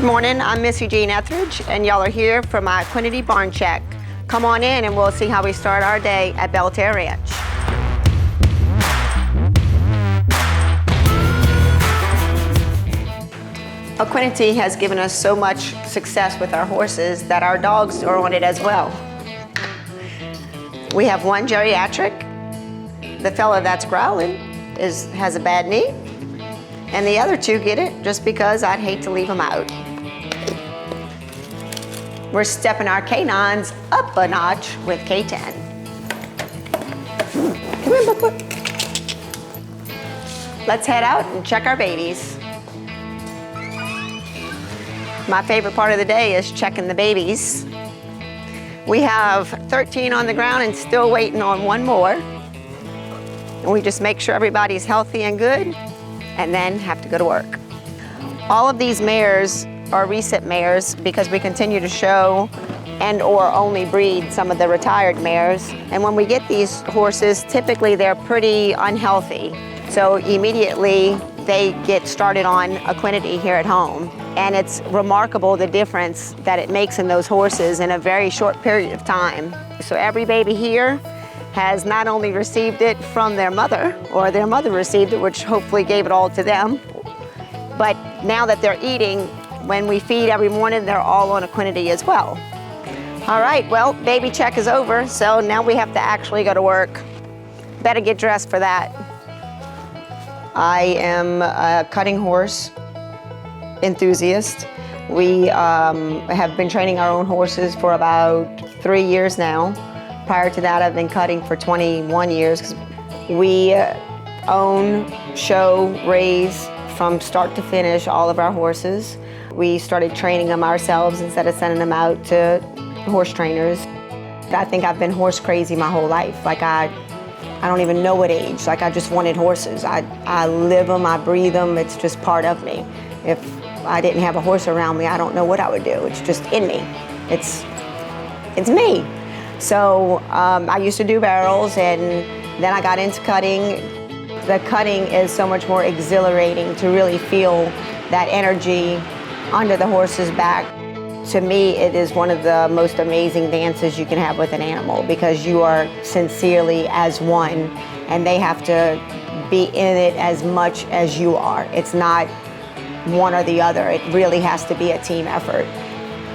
Good morning, I'm Missy Jean Etheridge, and y'all are here for my Equinety barn check. Come on in and we'll see how we start our day at Belterre Ranch. Equinety has given us so much success with our horses that our dogs are on it as well. We have one geriatric. The fella that's growling has a bad knee, and the other two get it just because I'd hate to leave them out. We're stepping our canines up a notch with K10. Come here, Book. Let's head out and check our babies. My favorite part of the day is checking the babies. We have 13 on the ground and still waiting on one more. And we just make sure everybody's healthy and good, and then have to go to work. All of these mares are reset mares because we continue to show and or only breed some of the retired mares. And when we get these horses, typically they're pretty unhealthy. So immediately they get started on Equinety here at home. And it's remarkable the difference that it makes in those horses in a very short period of time. So every baby here has not only received it from their mother, or their mother received it, which hopefully gave it all to them, but now that they're eating, when we feed every morning, they're all on Equinety as well. All right, well, baby check is over, so now we have to actually go to work. Better get dressed for that. I am a cutting horse enthusiast. We have been training our own horses for about 3 years now. Prior to that, I've been cutting for 21 years. We own, show, raise from start to finish all of our horses. We started training them ourselves instead of sending them out to horse trainers. I think I've been horse crazy my whole life. Like I don't even know what age. Like I just wanted horses. I live them, I breathe them. It's just part of me. If I didn't have a horse around me, I don't know what I would do. It's just in me. It's me. So I used to do barrels, and then I got into cutting. The cutting is so much more exhilarating to really feel that energy under the horse's back. To me, it is one of the most amazing dances you can have with an animal, because you are sincerely as one, and they have to be in it as much as you are. It's not one or the other. It really has to be a team effort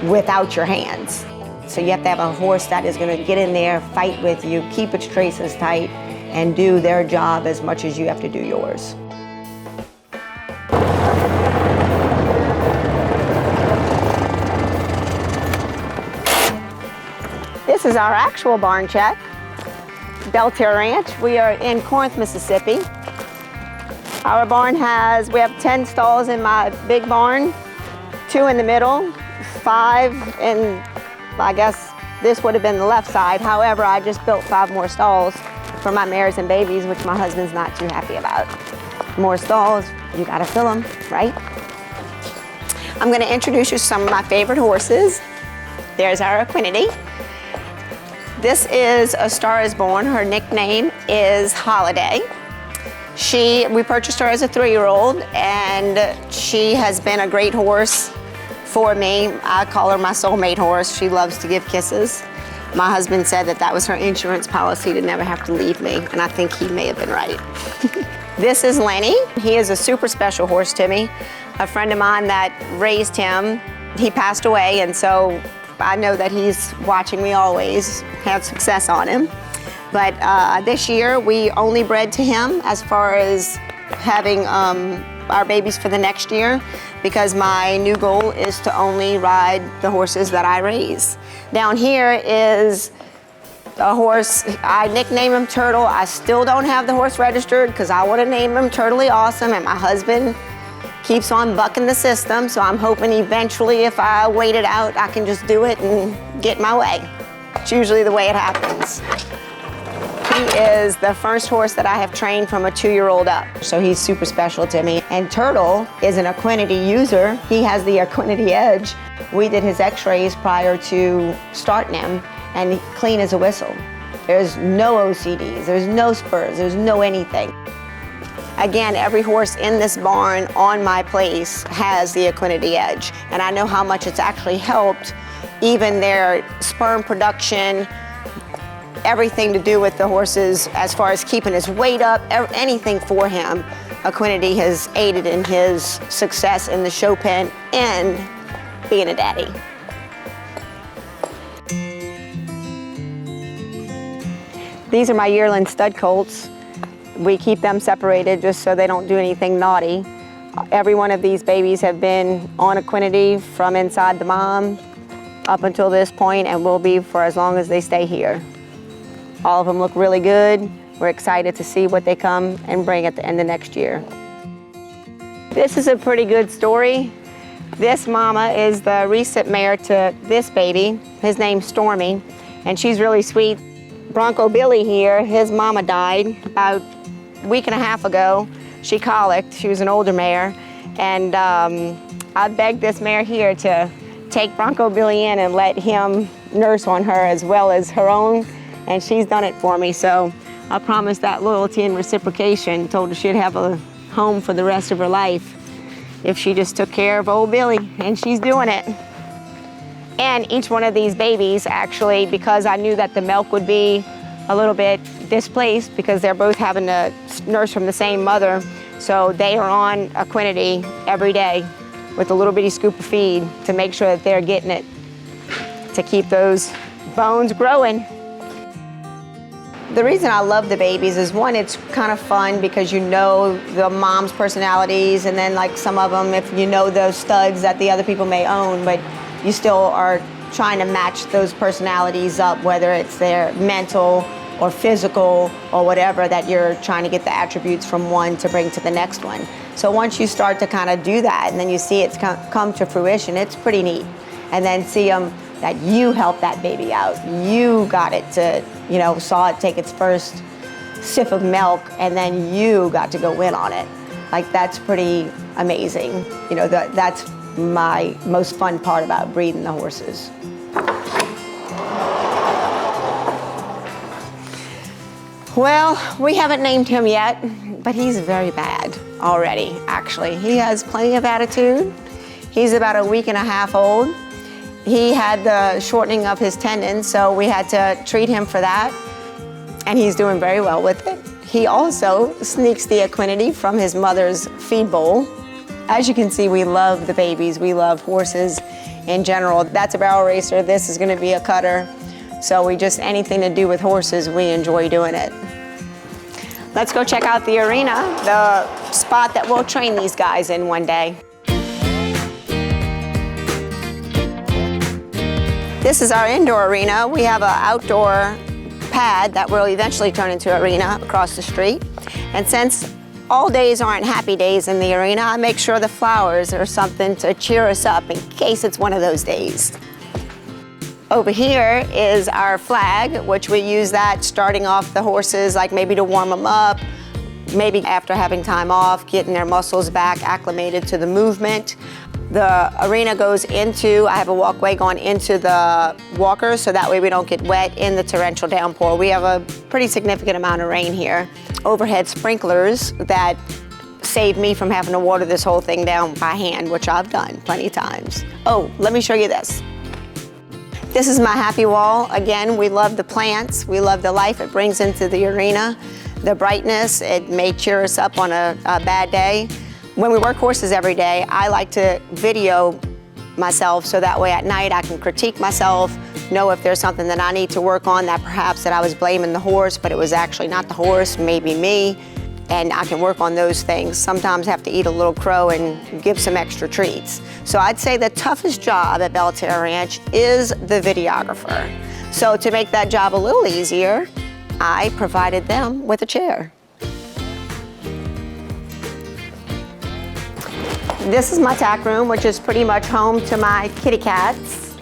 without your hands. So you have to have a horse that is going to get in there, fight with you, keep its traces tight, and do their job as much as you have to do yours. This is our actual barn check, Belterre Ranch. We are in Corinth, Mississippi. Our barn we have 10 stalls in my big barn, 2 in the middle, 5 in, I guess this would have been the left side. However, I just built 5 more stalls for my mares and babies, which my husband's not too happy about. More stalls, you gotta fill them, right? I'm gonna introduce you to some of my favorite horses. There's our Equinety. This is a Star is Born. Her nickname is Holiday. We purchased her as a 3-year-old, and she has been a great horse for me. I call her my soulmate horse. She loves to give kisses. My husband said that was her insurance policy to never have to leave me, and I think he may have been right. This is Lenny. He is a super special horse to me. A friend of mine that raised him, he passed away, and so I know that he's watching me always have success on him. But this year, we only bred to him as far as having our babies for the next year, because my new goal is to only ride the horses that I raise. Down here is a horse, I nicknamed him Turtle. I still don't have the horse registered because I want to name him Turtley Awesome, and my husband keeps on bucking the system, so I'm hoping eventually if I wait it out, I can just do it and get my way. It's usually the way it happens. He is the first horse that I have trained from a 2-year-old up, so he's super special to me. And Turtle is an Equinety user. He has the Equinety Edge. We did his x-rays prior to starting him, and clean as a whistle. There's no OCDs, there's no spurs, there's no anything. Again, every horse in this barn on my place has the Equinety Edge, and I know how much it's actually helped even their sperm production, everything to do with the horses as far as keeping his weight up, anything for him. Equinety has aided in his success in the show pen and being a daddy. These are my yearling stud colts. We keep them separated just so they don't do anything naughty. Every one of these babies have been on Equinety from inside the mom up until this point, and will be for as long as they stay here. All of them look really good. We're excited to see what they come and bring at the end of next year. This is a pretty good story. This mama is the recent mare to this baby. His name's Stormy, and she's really sweet. Bronco Billy here, his mama died about a week and a half ago. She colicked. She was an older mare, and I begged this mare here to take Bronco Billy in and let him nurse on her as well as her own, and she's done it for me. So I promised that loyalty and reciprocation, told her she'd have a home for the rest of her life if she just took care of old Billy, and she's doing it. And each one of these babies, actually, because I knew that the milk would be a little bit displaced because they're both having to nurse from the same mother, so they are on Equinety every day with a little bitty scoop of feed to make sure that they're getting it to keep those bones growing. The reason I love the babies is, one, it's kind of fun because you know the mom's personalities, and then like some of them, if you know those studs that the other people may own, but you still are trying to match those personalities up, whether it's their mental or physical or whatever, that you're trying to get the attributes from one to bring to the next one. So once you start to kind of do that, and then you see it's come to fruition, it's pretty neat. And then see them, that you helped that baby out. You got it to, saw it take its first sip of milk, and then you got to go in on it. Like, that's pretty amazing. That's my most fun part about breeding the horses. Well, we haven't named him yet, but he's very bad already, actually. He has plenty of attitude. He's about a week and a half old. He had the shortening of his tendons, so we had to treat him for that, and he's doing very well with it. He also sneaks the Equinety from his mother's feed bowl. As you can see, we love the babies. We love horses in general. That's a barrel racer. This is going to be a cutter. So anything to do with horses, we enjoy doing it. Let's go check out the arena, the spot that we'll train these guys in one day. This is our indoor arena. We have an outdoor pad that will eventually turn into an arena across the street. And since all days aren't happy days in the arena, I make sure the flowers are something to cheer us up in case it's one of those days. Over here is our flag, which we use that starting off the horses, like maybe to warm them up, maybe after having time off, getting their muscles back acclimated to the movement. The arena goes into, I have a walkway going into the walkers, so that way we don't get wet in the torrential downpour. We have a pretty significant amount of rain here. Overhead sprinklers that save me from having to water this whole thing down by hand, which I've done plenty of times. Oh, let me show you this. This is my happy wall. Again, we love the plants. We love the life it brings into the arena. The brightness, it may cheer us up on a bad day. When we work horses every day, I like to video myself so that way at night I can critique myself, know if there's something that I need to work on, that perhaps that I was blaming the horse, but it was actually not the horse, maybe me, and I can work on those things. Sometimes have to eat a little crow and give some extra treats. So I'd say the toughest job at Belterra Ranch is the videographer. So to make that job a little easier, I provided them with a chair. This is my tack room, which is pretty much home to my kitty cats.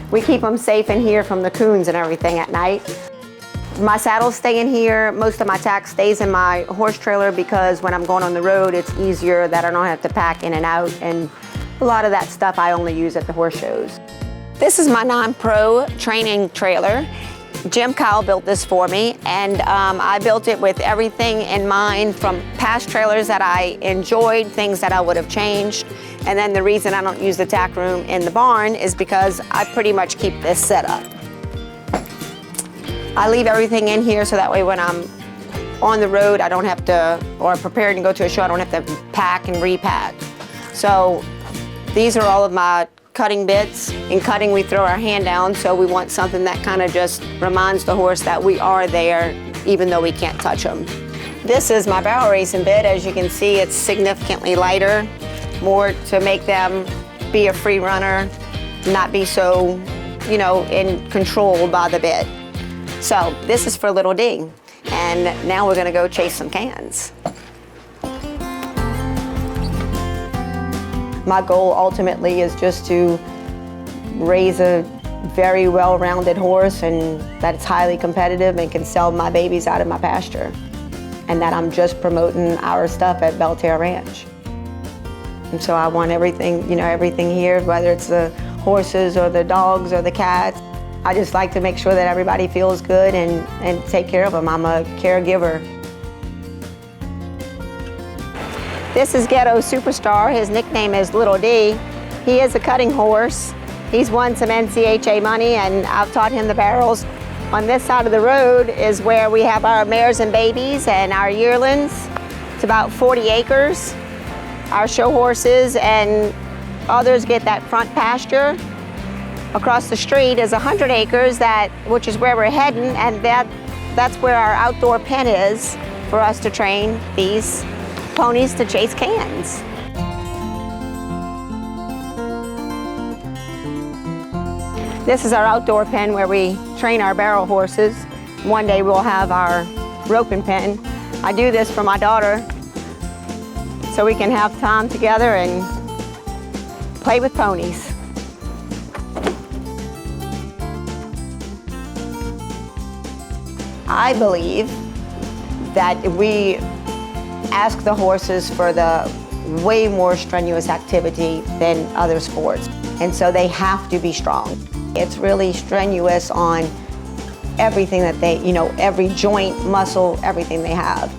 We keep them safe in here from the coons and everything at night. My saddles stay in here. Most of my tack stays in my horse trailer because when I'm going on the road, it's easier that I don't have to pack in and out, and a lot of that stuff I only use at the horse shows. This is my non-pro training trailer. Jim Kyle built this for me, and I built it with everything in mind, from past trailers that I enjoyed, things that I would have changed. And then the reason I don't use the tack room in the barn is because I pretty much keep this set up. I leave everything in here so that way when I'm on the road, I don't have to, or preparing to go to a show, I don't have to pack and repack. So these are all of my cutting bits. In cutting, we throw our hand down, so we want something that kind of just reminds the horse that we are there, even though we can't touch them. This is my barrel racing bit. As you can see, it's significantly lighter, more to make them be a free runner, not be so, you know, in control by the bit. So this is for Little D, and now we're gonna go chase some cans. My goal ultimately is just to raise a very well-rounded horse, and that it's highly competitive and can sell my babies out of my pasture, and that I'm just promoting our stuff at Belterra Ranch. And so I want everything, you know, everything here, whether it's the horses or the dogs or the cats. I just like to make sure that everybody feels good and take care of them. I'm a caregiver. This is Ghetto Superstar. His nickname is Little D. He is a cutting horse. He's won some NCHA money, and I've taught him the barrels. On this side of the road is where we have our mares and babies and our yearlings. It's about 40 acres. Our show horses and others get that front pasture. Across the street is 100 acres, which is where we're heading, and that's where our outdoor pen is for us to train these ponies to chase cans. This is our outdoor pen where we train our barrel horses. One day we'll have our roping pen. I do this for my daughter so we can have time together and play with ponies. I believe that we ask the horses for the way more strenuous activity than other sports, and so they have to be strong. It's really strenuous on everything that they, you know, every joint, muscle, everything they have.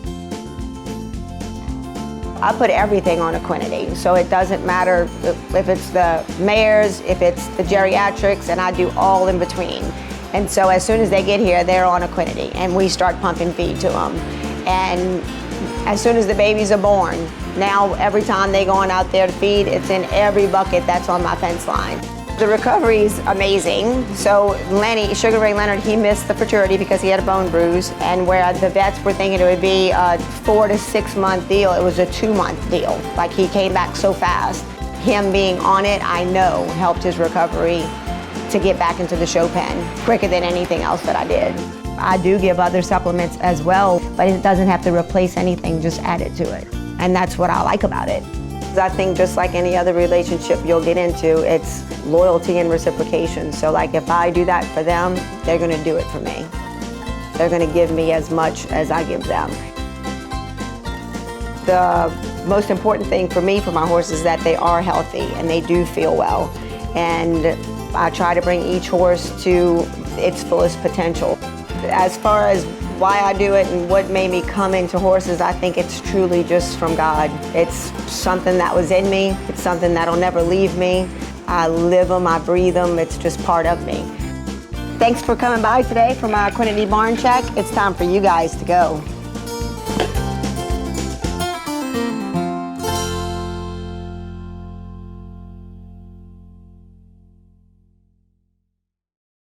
I put everything on Equinety, so it doesn't matter if it's the mares, if it's the geriatrics, and I do all in between. And so as soon as they get here, they're on Equinety, and we start pumping feed to them. And as soon as the babies are born, now every time they going out there to feed, it's in every bucket that's on my fence line. The recovery is amazing. So Lenny, Sugar Ray Leonard, he missed the futurity because he had a bone bruise, and where the vets were thinking it would be a 4 to 6 month deal, it was a 2-month deal. Like, he came back so fast. Him being on it, I know, helped his recovery to get back into the show pen quicker than anything else that I did. I do give other supplements as well, but it doesn't have to replace anything, just add it to it. And that's what I like about it. I think just like any other relationship you'll get into, it's loyalty and reciprocation. So like, if I do that for them, they're gonna do it for me. They're gonna give me as much as I give them. The most important thing for me, for my horses, is that they are healthy and they do feel well. And I try to bring each horse to its fullest potential. As far as why I do it and what made me come into horses, I think it's truly just from God. It's something that was in me. It's something that'll never leave me. I live them, I breathe them. It's just part of me. Thanks for coming by today for my Equinety Barn Check. It's time for you guys to go.